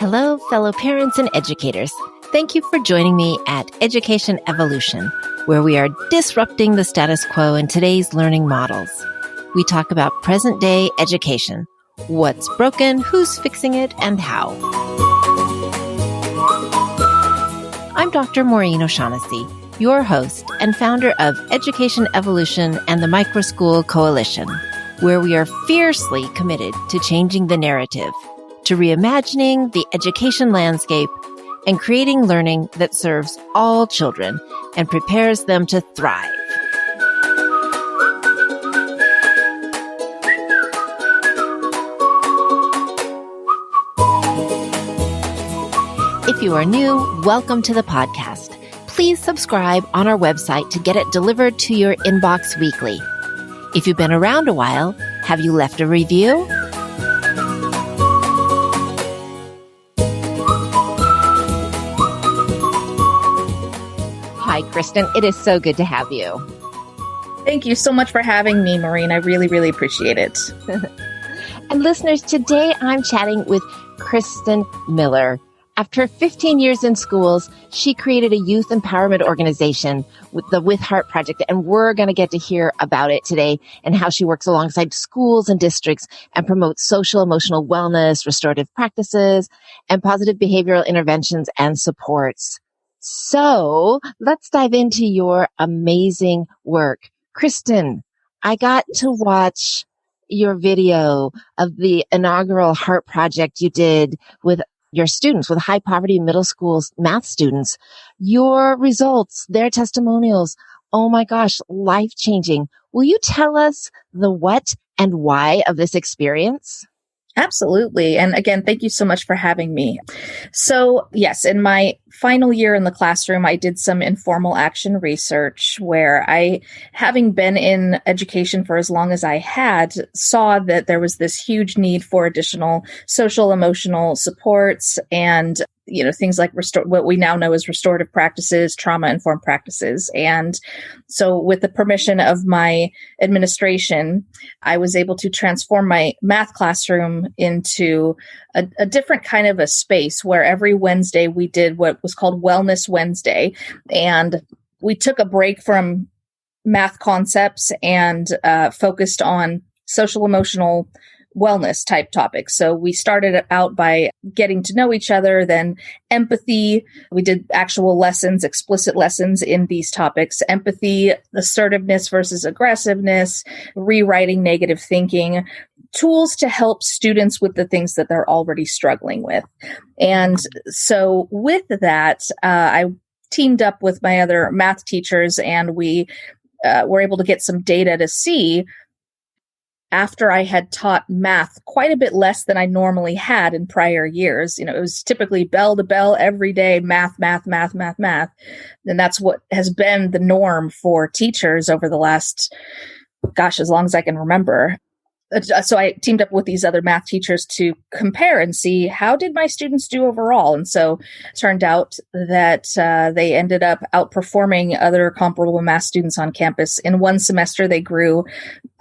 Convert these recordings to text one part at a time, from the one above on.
Hello, fellow parents and educators. Thank you for joining me at Education Evolution, where we are disrupting the status quo in today's learning models. We talk about present-day education, what's broken, who's fixing it, and how. I'm Dr. Maureen O'Shaughnessy, your host and founder of Education Evolution and the Microschool Coalition, where we are fiercely committed to changing the narrative, to reimagining the education landscape and creating learning that serves all children and prepares them to thrive. If you are new, welcome to the podcast. Please subscribe on our website to get it delivered to your inbox weekly. If you've been around a while, have you left a review? Hi, Kristen. It is so good to have you. Thank you so much for having me, Maureen. I really, really appreciate it. And listeners, today I'm chatting with Kristen Miller. After 15 years in schools, she created a youth empowerment organization with the With Heart Project, and we're going to get to hear about it today and how she works alongside schools and districts and promotes social emotional wellness, restorative practices, and positive behavioral interventions and supports. So let's dive into your amazing work. Kristen, I got to watch your video of the inaugural Heart Project you did with your students, with high poverty middle school math students. Your results, their testimonials, oh my gosh, life-changing. Will you tell us the what and why of this experience? Absolutely. And again, thank you so much for having me. So yes, in my final year in the classroom, I did some informal action research where I, having been in education for as long as I had, saw that there was this huge need for additional social emotional supports and things like what we now know as restorative practices, trauma-informed practices. And so with the permission of my administration, I was able to transform my math classroom into a different kind of a space where every Wednesday we did what was called Wellness Wednesday. And we took a break from math concepts and focused on social emotional wellness type topics. So we started out by getting to know each other, then empathy. We did actual lessons, explicit lessons in these topics: empathy, assertiveness versus aggressiveness, rewriting negative thinking, tools to help students with the things that they're already struggling with. And so with that, I teamed up with my other math teachers, and we were able to get some data to see, after I had taught math quite a bit less than I normally had in prior years. It was typically bell to bell every day, math. And that's what has been the norm for teachers over the last, as long as I can remember. So I teamed up with these other math teachers to compare and see, how did my students do overall? And so it turned out that they ended up outperforming other comparable math students on campus. In one semester, they grew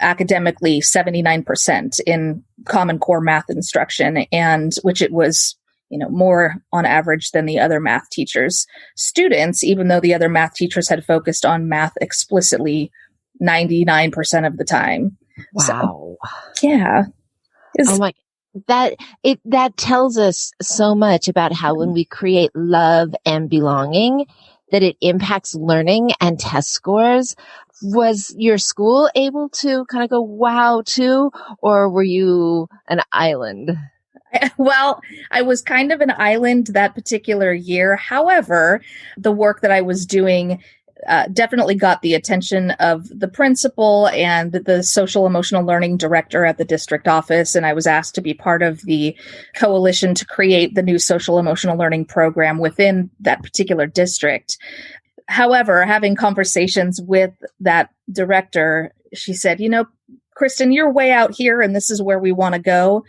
academically 79% in Common Core math instruction, and which it was more on average than the other math teachers' students, even though the other math teachers had focused on math explicitly 99% of the time. Wow. So, yeah. Oh my, that tells us so much about how when we create love and belonging, that it impacts learning and test scores. Was your school able to kind of go wow too, or were you an island? Well, I was kind of an island that particular year. However, the work that I was doing definitely got the attention of the principal and the social emotional learning director at the district office. And I was asked to be part of the coalition to create the new social emotional learning program within that particular district. However, having conversations with that director, she said, Kristen, you're way out here and this is where we want to go.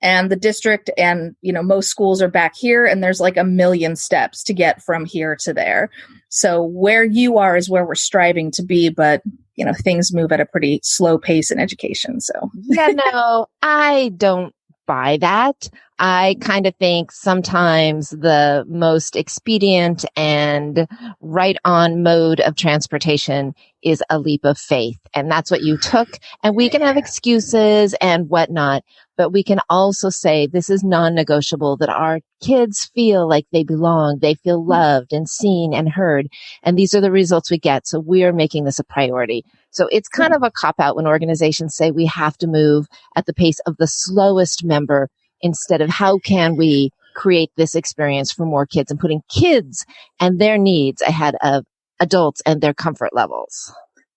And the district and, most schools are back here, and there's like a million steps to get from here to there. So where you are is where we're striving to be, but, things move at a pretty slow pace in education. So yeah, no, I don't buy that. I kind of think sometimes the most expedient and right on mode of transportation is a leap of faith. And that's what you took. And we can have excuses and whatnot, but we can also say this is non-negotiable, that our kids feel like they belong. They feel loved and seen and heard. And these are the results we get. So we are making this a priority. So it's kind of a cop-out when organizations say we have to move at the pace of the slowest member instead of how can we create this experience for more kids and putting kids and their needs ahead of adults and their comfort levels.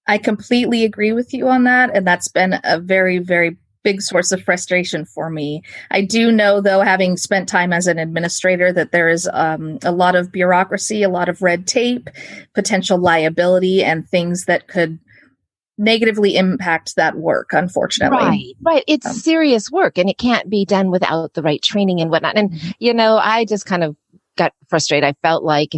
I completely agree with you on that. And that's been a very, very big source of frustration for me. I do know, though, having spent time as an administrator, that there is a lot of bureaucracy, a lot of red tape, potential liability, and things that could negatively impact that work, unfortunately. Right. It's serious work, and it can't be done without the right training and whatnot. And, I just kind of got frustrated. I felt like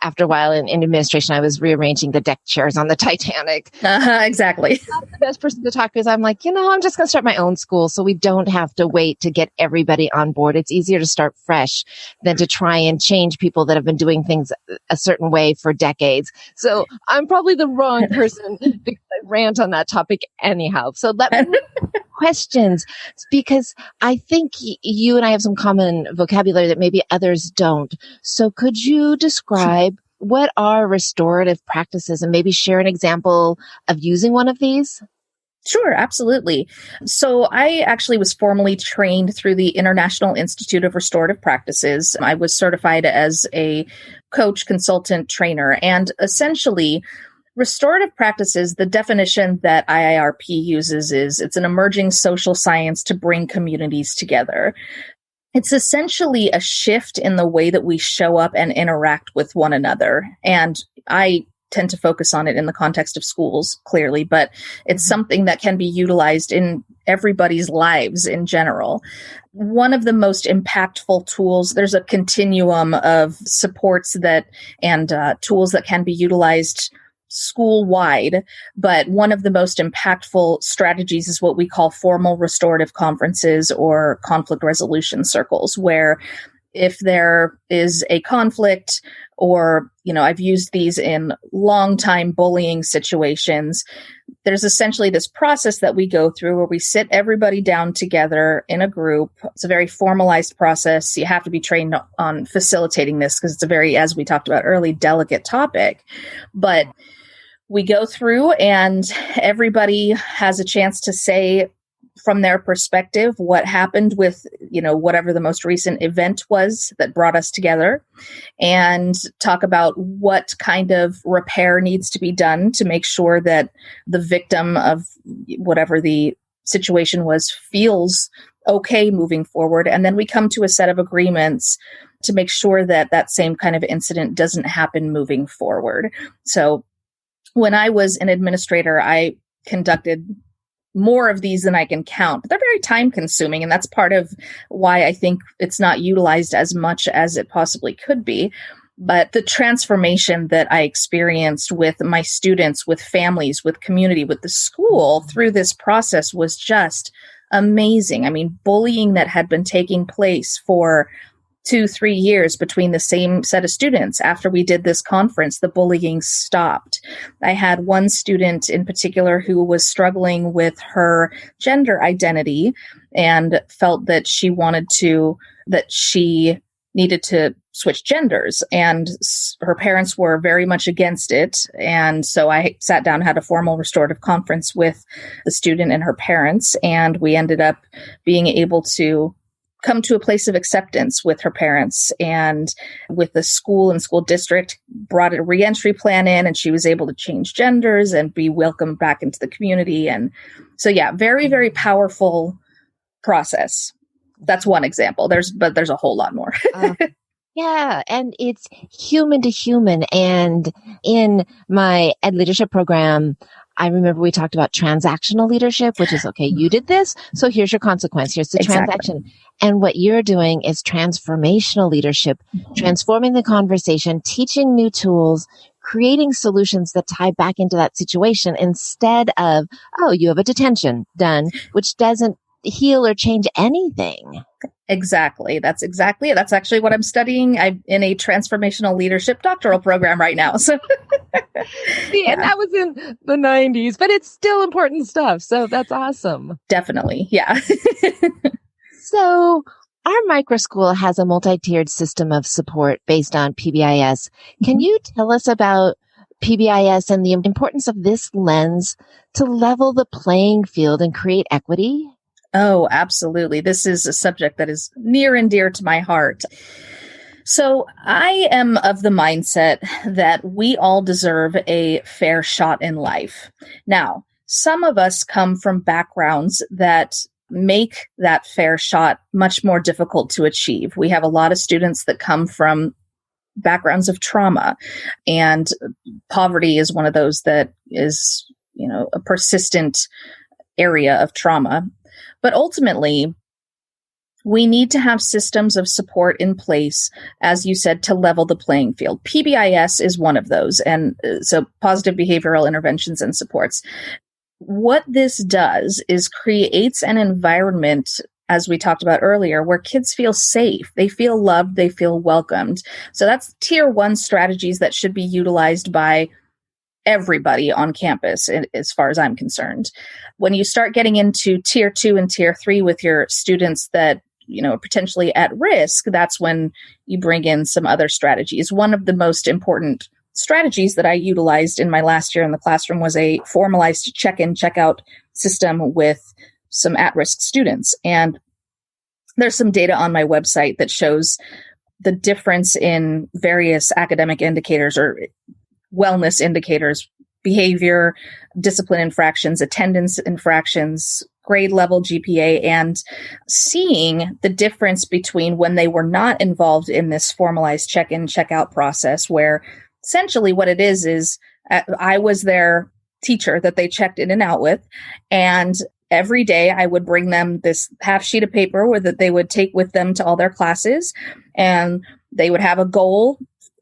after a while in administration, I was rearranging the deck chairs on the Titanic. Exactly. I'm not the best person to talk to, is I'm like, I'm just going to start my own school so we don't have to wait to get everybody on board. It's easier to start fresh than to try and change people that have been doing things a certain way for decades. So I'm probably the wrong person because I rant on that topic anyhow. So let me questions, because I think you and I have some common vocabulary that maybe others don't. So could you describe what are restorative practices and maybe share an example of using one of these? Sure, absolutely. So I actually was formally trained through the International Institute of Restorative Practices. I was certified as a coach, consultant, trainer, and essentially restorative practices, the definition that IIRP uses is it's an emerging social science to bring communities together. It's essentially a shift in the way that we show up and interact with one another. And I tend to focus on it in the context of schools, clearly, but it's something that can be utilized in everybody's lives in general. One of the most impactful tools, there's a continuum of supports and tools that can be utilized school-wide, but one of the most impactful strategies is what we call formal restorative conferences or conflict resolution circles, where if there is a conflict or, I've used these in long-time bullying situations, there's essentially this process that we go through where we sit everybody down together in a group. It's a very formalized process. You have to be trained on facilitating this because it's a very, as we talked about early, delicate topic. But we go through and everybody has a chance to say from their perspective what happened with, whatever the most recent event was that brought us together, and talk about what kind of repair needs to be done to make sure that the victim of whatever the situation was feels okay moving forward. And then we come to a set of agreements to make sure that that same kind of incident doesn't happen moving forward. So when I was an administrator, I conducted more of these than I can count. But they're very time consuming, and that's part of why I think it's not utilized as much as it possibly could be. But the transformation that I experienced with my students, with families, with community, with the school through this process was just amazing. I mean, bullying that had been taking place for 2-3 years between the same set of students. After we did this conference, the bullying stopped. I had one student in particular who was struggling with her gender identity and felt that she needed to switch genders, and her parents were very much against it. And so I sat down, had a formal restorative conference with the student and her parents, and we ended up being able to come to a place of acceptance with her parents, and with the school and school district brought a reentry plan in, and she was able to change genders and be welcomed back into the community. And so, yeah, very, very powerful process. That's one example. There's a whole lot more. Yeah. And it's human to human. And in my ed leadership program, I remember we talked about transactional leadership, which is, okay, you did this, so here's your consequence. Here's the transaction. And what you're doing is transformational leadership, transforming the conversation, teaching new tools, creating solutions that tie back into that situation instead of, oh, you have a detention done, which doesn't heal or change anything. Exactly. That's exactly it. That's actually what I'm studying. I'm in a transformational leadership doctoral program right now. So, See, and that was in the 90s, but it's still important stuff. So that's awesome. Definitely. Yeah. So our micro school has a multi-tiered system of support based on PBIS. Can you tell us about PBIS and the importance of this lens to level the playing field and create equity? Oh, absolutely. This is a subject that is near and dear to my heart. So I am of the mindset that we all deserve a fair shot in life. Now, some of us come from backgrounds that make that fair shot much more difficult to achieve. We have a lot of students that come from backgrounds of trauma, and poverty is one of those that is, a persistent area of trauma. But ultimately, we need to have systems of support in place, as you said, to level the playing field. PBIS is one of those. And so positive behavioral interventions and supports. What this does is creates an environment, as we talked about earlier, where kids feel safe, they feel loved, they feel welcomed. So that's tier 1 strategies that should be utilized by everybody on campus, as far as I'm concerned. When you start getting into tier 2 and tier 3 with your students that are potentially at risk, that's when you bring in some other strategies. One of the most important strategies that I utilized in my last year in the classroom was a formalized check-in, check-out system with some at-risk students. And there's some data on my website that shows the difference in various academic indicators or wellness indicators, behavior, discipline infractions, attendance infractions, grade level GPA, and seeing the difference between when they were not involved in this formalized check-in, check-out process, where essentially what it is I was their teacher that they checked in and out with, and every day I would bring them this half sheet of paper that they would take with them to all their classes, and they would have a goal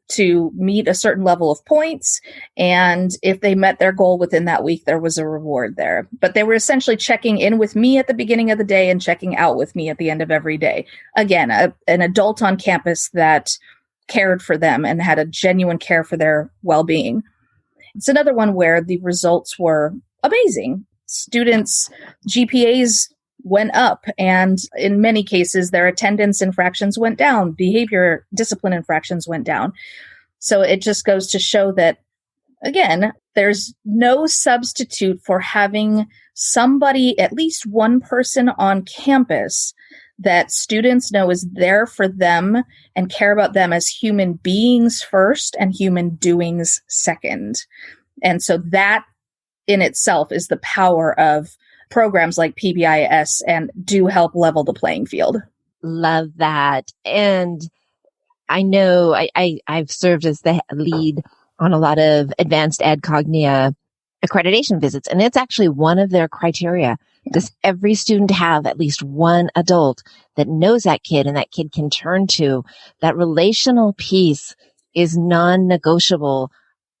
to meet a certain level of points. And if they met their goal within that week, there was a reward there. But they were essentially checking in with me at the beginning of the day and checking out with me at the end of every day. Again, an adult on campus that cared for them and had a genuine care for their well-being. It's another one where the results were amazing. Students' GPAs went up, and in many cases, their attendance infractions went down, behavior discipline infractions went down. So it just goes to show that, again, there's no substitute for having somebody, at least one person on campus that students know is there for them and care about them as human beings first and human doings second. And so that in itself is the power of programs like PBIS and do help level the playing field. Love that. And I know I've served as the lead on a lot of advanced ed cognia accreditation visits, and it's actually one of their criteria. Yeah. Does every student have at least one adult that knows that kid and that kid can turn to? That relational piece is non-negotiable.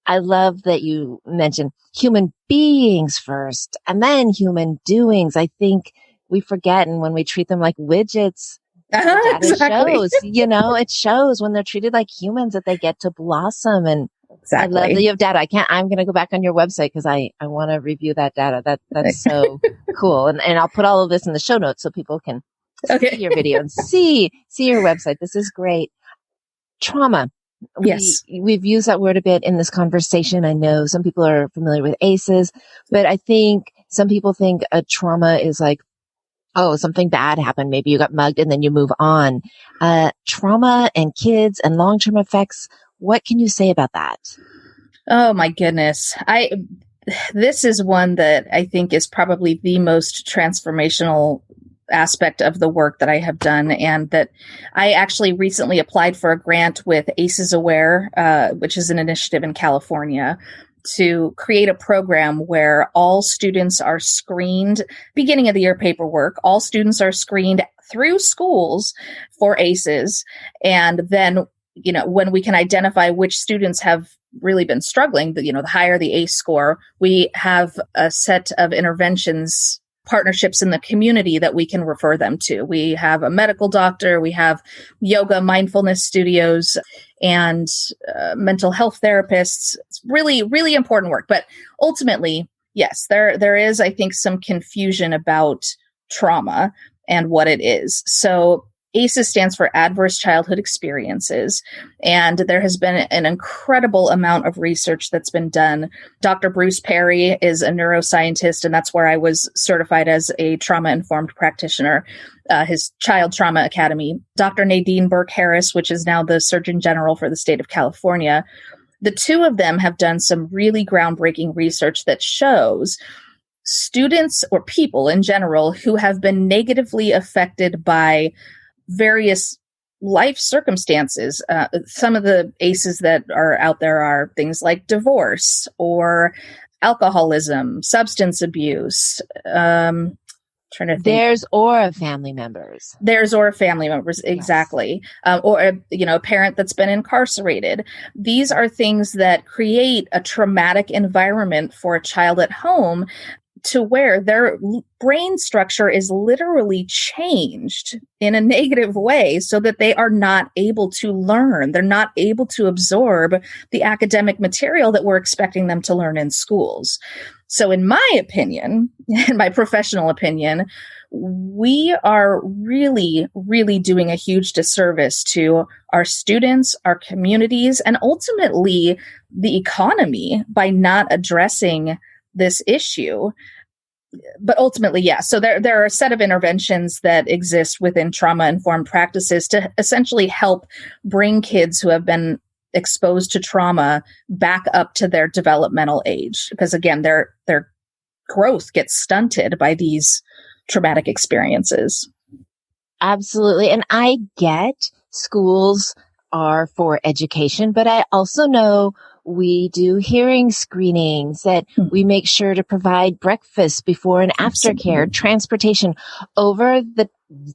I love that you mentioned human beings first and then human doings. I think we forget, and when we treat them like widgets, the data shows, it shows when they're treated like humans that they get to blossom. And exactly. I love that you have data. I'm going to go back on your website because I want to review that data. That's so cool. And I'll put all of this in the show notes so people can see your video and see your website. This is great. Trauma. Yes. We've used that word a bit in this conversation. I know some people are familiar with ACEs, but I think some people think a trauma is like, oh, something bad happened. Maybe you got mugged and then you move on. Trauma and kids and long-term effects. What can you say about that? Oh my goodness. This is one that I think is probably the most transformational aspect of the work that I have done, and that I actually recently applied for a grant with ACEs Aware, which is an initiative in California, to create a program where all students are screened, beginning of the year paperwork, all students are screened through schools for ACEs. And then, when we can identify which students have really been struggling, the higher the ACE score, we have a set of interventions partnerships in the community that we can refer them to. We have a medical doctor, we have yoga, mindfulness studios, and mental health therapists. It's really, really important work. But ultimately, yes, there is, I think, some confusion about trauma and what it is. So ACEs stands for Adverse Childhood Experiences, and there has been an incredible amount of research that's been done. Dr. Bruce Perry is a neuroscientist, and that's where I was certified as a trauma-informed practitioner, his Child Trauma Academy. Dr. Nadine Burke-Harris, which is now the Surgeon General for the state of California. The two of them have done some really groundbreaking research that shows students or people in general who have been negatively affected by various life circumstances. Some of the ACEs that are out there are things like divorce or alcoholism, substance abuse. Trying to think. Theirs or family members. Exactly. Yes. Or a parent that's been incarcerated. These are things that create a traumatic environment for a child at home, to where their brain structure is literally changed in a negative way so that they are not able to learn. They're not able to absorb the academic material that we're expecting them to learn in schools. So in my opinion, in my professional opinion, we are really, really doing a huge disservice to our students, our communities, and ultimately the economy by not addressing this issue. But ultimately, yeah. So there are a set of interventions that exist within trauma-informed practices to essentially help bring kids who have been exposed to trauma back up to their developmental age. Because again, their growth gets stunted by these traumatic experiences. Absolutely. And I get schools are for education, but I also know we do hearing screenings, that we make sure to provide breakfast before and after care, transportation. Over the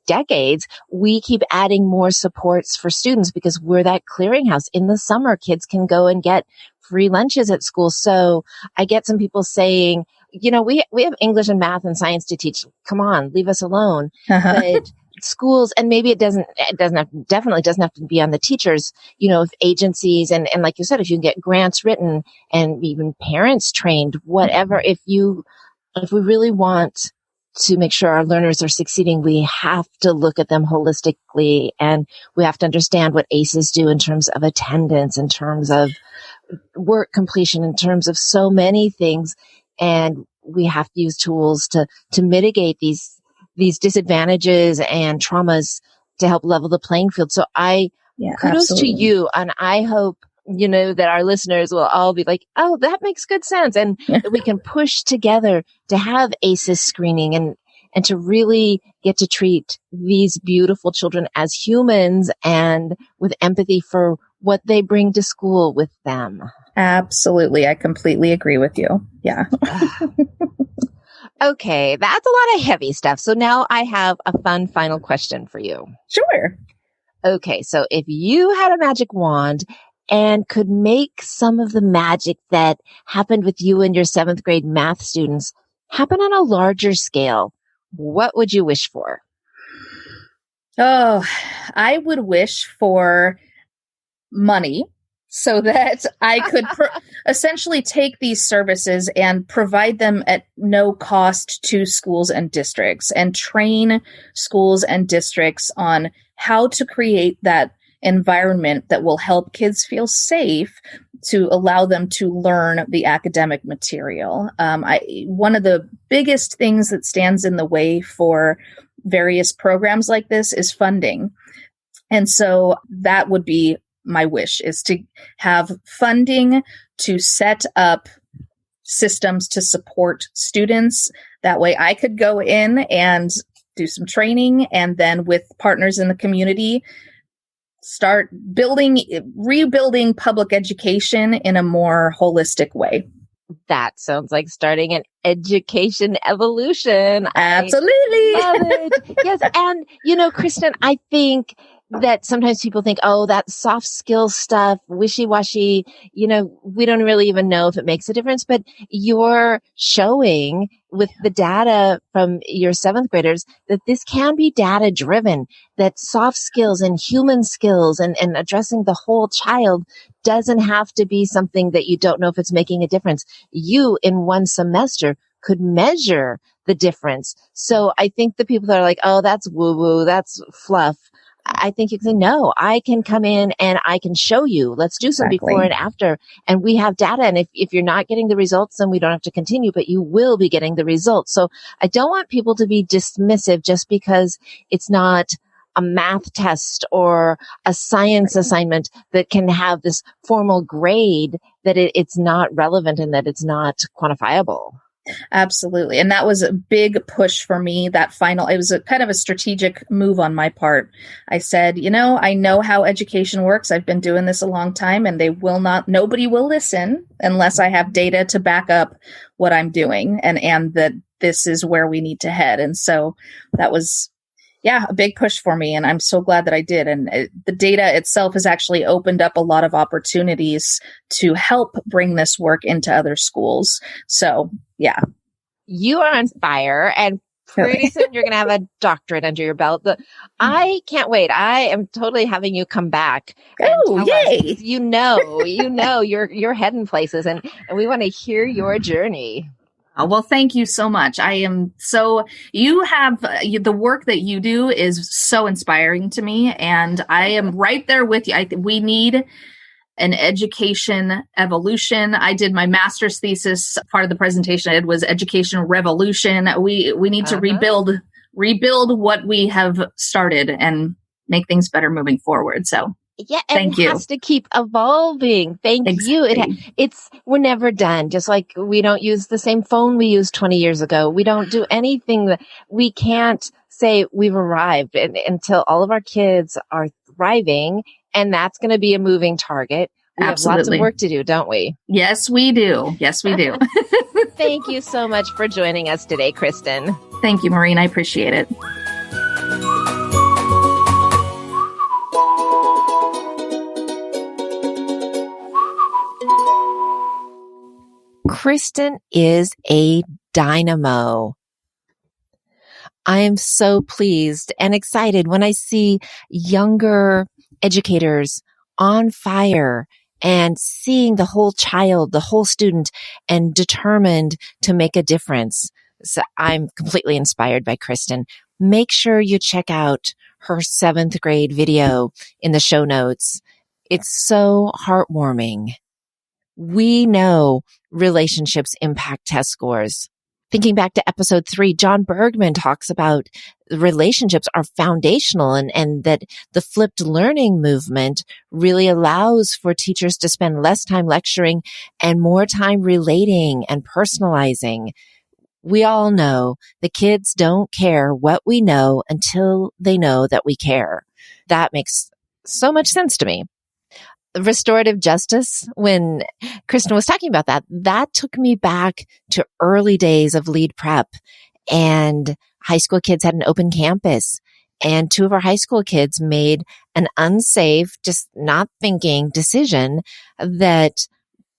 decades, we keep adding more supports for students because we're that clearinghouse. In the summer, kids can go and get free lunches at school. So I get some people saying, we have English and math and science to teach. Come on, leave us alone. But schools, and maybe definitely doesn't have to be on the teachers, if agencies and like you said, if you can get grants written and even parents trained, whatever, if we really want to make sure our learners are succeeding, we have to look at them holistically, and we have to understand what ACEs do in terms of attendance, in terms of work completion, in terms of so many things. And we have to use tools to mitigate these disadvantages and traumas to help level the playing field. So kudos absolutely to you. And I hope, that our listeners will all be like, oh, that makes good sense. And that we can push together to have ACEs screening and to really get to treat these beautiful children as humans and with empathy for what they bring to school with them. Absolutely. I completely agree with you. Yeah. Okay, that's a lot of heavy stuff. So now I have a fun final question for you. Sure. Okay, so if you had a magic wand and could make some of the magic that happened with you and your 7th grade math students happen on a larger scale, what would you wish for? Oh, I would wish for money, so that I could essentially take these services and provide them at no cost to schools and districts, and train schools and districts on how to create that environment that will help kids feel safe to allow them to learn the academic material. One of the biggest things that stands in the way for various programs like this is funding. And so that would be my wish, is to have funding to set up systems to support students. That way I could go in and do some training, and then with partners in the community, start rebuilding public education in a more holistic way. That sounds like starting an education evolution. Absolutely. I love it. Yes. And, Kristen, I think that sometimes people think, oh, that soft skill stuff, wishy-washy, we don't really even know if it makes a difference. But you're showing with the data from your seventh graders that this can be data driven, that soft skills and human skills and addressing the whole child doesn't have to be something that you don't know if it's making a difference. You, in one semester, could measure the difference. So I think the people that are like, oh, that's woo-woo, that's fluff, I think you can say, no, I can come in and I can show you. Let's do some before and after. And we have data. And if you're not getting the results, then we don't have to continue, but you will be getting the results. So I don't want people to be dismissive just because it's not a math test or a science assignment that can have this formal grade, that it's not relevant and that it's not quantifiable. Absolutely. And that was a big push for me, it was a kind of a strategic move on my part. I said, I know how education works. I've been doing this a long time, and nobody will listen unless I have data to back up what I'm doing and that this is where we need to head. And so that was, a big push for me. And I'm so glad that I did. And the data itself has actually opened up a lot of opportunities to help bring this work into other schools. So, yeah. You are on fire, and pretty soon you're going to have a doctorate under your belt. I can't wait. I am totally having you come back. Oh, yay. Us, you're heading places, and we want to hear your journey. Oh, well, thank you so much. You have the work that you do is so inspiring to me, and I am right there with you. We need an education evolution. I did my master's thesis. Part of the presentation I did was education revolution. We need to rebuild what we have started and make things better moving forward. So yeah, and it has to keep evolving. Thank you. We're never done. Just like we don't use the same phone we used 20 years ago. We don't do anything that we can't say we've arrived until all of our kids are thriving. And that's going to be a moving target. We have lots of work to do, don't we? Yes, we do. Yes, we do. Thank you so much for joining us today, Kristen. Thank you, Maureen. I appreciate it. Kristen is a dynamo. I am so pleased and excited when I see younger educators on fire and seeing the whole child, the whole student, and determined to make a difference. So I'm completely inspired by Kristen. Make sure you check out her 7th grade video in the show notes. It's so heartwarming. We know relationships impact test scores. Thinking back to episode 3, John Bergman talks about relationships are foundational and that the flipped learning movement really allows for teachers to spend less time lecturing and more time relating and personalizing. We all know the kids don't care what we know until they know that we care. That makes so much sense to me. Restorative justice, when Kristen was talking about that took me back to early days of lead prep, and high school kids had an open campus, and 2 of our high school kids made an unsafe, just not thinking decision that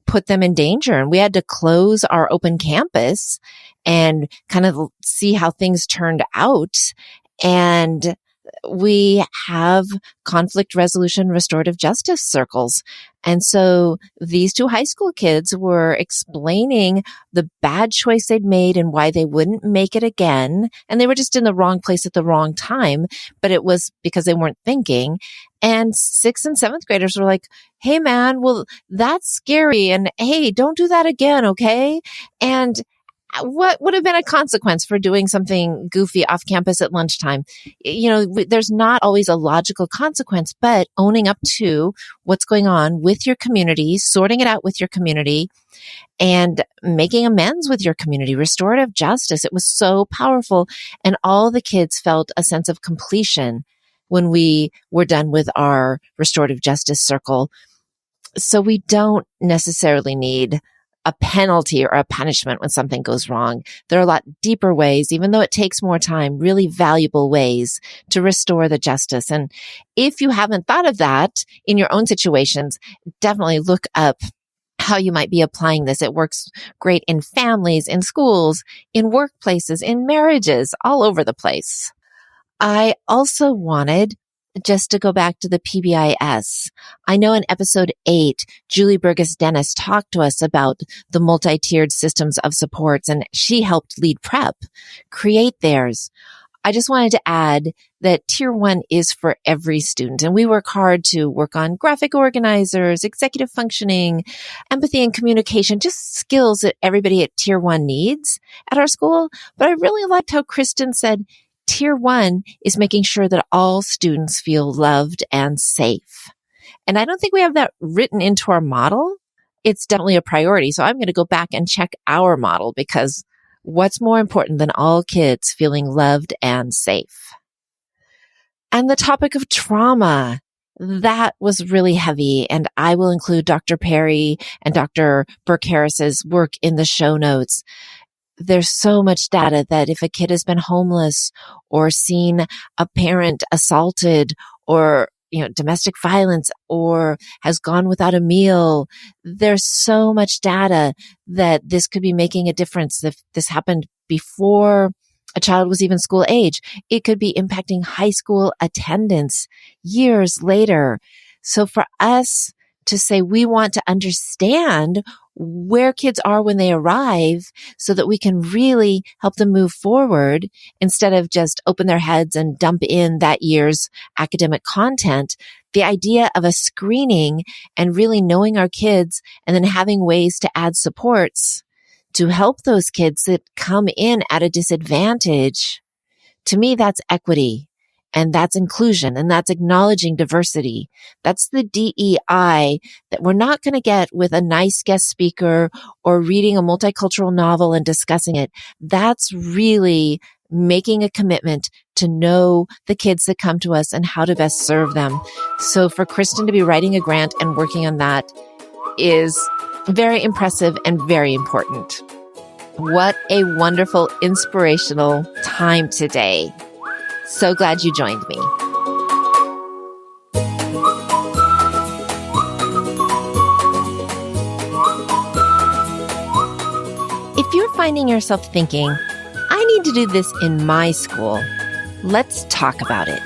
put them in danger. And we had to close our open campus and kind of see how things turned out. And we have conflict resolution restorative justice circles. And so these 2 high school kids were explaining the bad choice they'd made and why they wouldn't make it again. And they were just in the wrong place at the wrong time, but it was because they weren't thinking. And 6th and 7th graders were like, hey man, well, that's scary. And hey, don't do that again. Okay. And what would have been a consequence for doing something goofy off campus at lunchtime? There's not always a logical consequence, but owning up to what's going on with your community, sorting it out with your community, and making amends with your community. Restorative justice. It was so powerful. And all the kids felt a sense of completion when we were done with our restorative justice circle. So we don't necessarily need a penalty or a punishment when something goes wrong. There are a lot deeper ways, even though it takes more time, really valuable ways to restore the justice. And if you haven't thought of that in your own situations, definitely look up how you might be applying this. It works great in families, in schools, in workplaces, in marriages, all over the place. I also wanted just to go back to the PBIS. I know in episode 8, Julie Burgess-Dennis talked to us about the multi-tiered systems of supports, and she helped lead PrEP create theirs. I just wanted to add that Tier 1 is for every student, and we work hard to work on graphic organizers, executive functioning, empathy and communication, just skills that everybody at Tier 1 needs at our school. But I really liked how Kristen said Tier 1 is making sure that all students feel loved and safe. And I don't think we have that written into our model. It's definitely a priority. So I'm going to go back and check our model, because what's more important than all kids feeling loved and safe? And the topic of trauma, that was really heavy. And I will include Dr. Perry and Dr. Burke-Harris's work in the show notes. There's so much data that if a kid has been homeless or seen a parent assaulted or domestic violence or has gone without a meal, there's so much data that this could be making a difference. If this happened before a child was even school age, it could be impacting high school attendance years later. So for us to say we want to understand where kids are when they arrive so that we can really help them move forward instead of just open their heads and dump in that year's academic content. The idea of a screening and really knowing our kids and then having ways to add supports to help those kids that come in at a disadvantage, to me, that's equity. And that's inclusion, and that's acknowledging diversity. That's the DEI that we're not going to get with a nice guest speaker or reading a multicultural novel and discussing it. That's really making a commitment to know the kids that come to us and how to best serve them. So for Kristen to be writing a grant and working on that is very impressive and very important. What a wonderful, inspirational time today. So glad you joined me. If you're finding yourself thinking, I need to do this in my school, let's talk about it.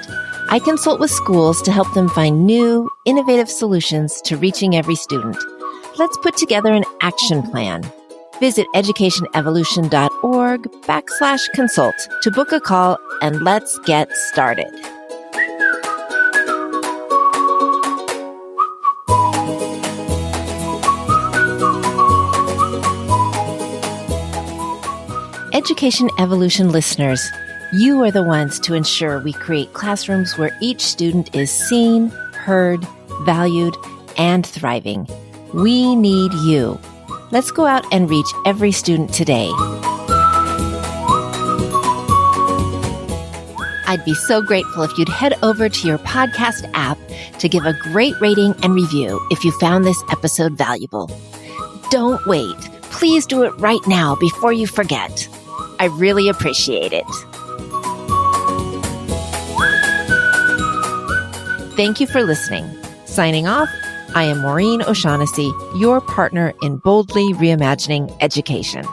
I consult with schools to help them find new, innovative solutions to reaching every student. Let's put together an action plan. Visit educationevolution.org/consult to book a call, and let's get started. Education Evolution listeners, you are the ones to ensure we create classrooms where each student is seen, heard, valued, and thriving. We need you. Let's go out and reach every student today. I'd be so grateful if you'd head over to your podcast app to give a great rating and review if you found this episode valuable. Don't wait. Please do it right now before you forget. I really appreciate it. Thank you for listening. Signing off, I am Maureen O'Shaughnessy, your partner in boldly reimagining education.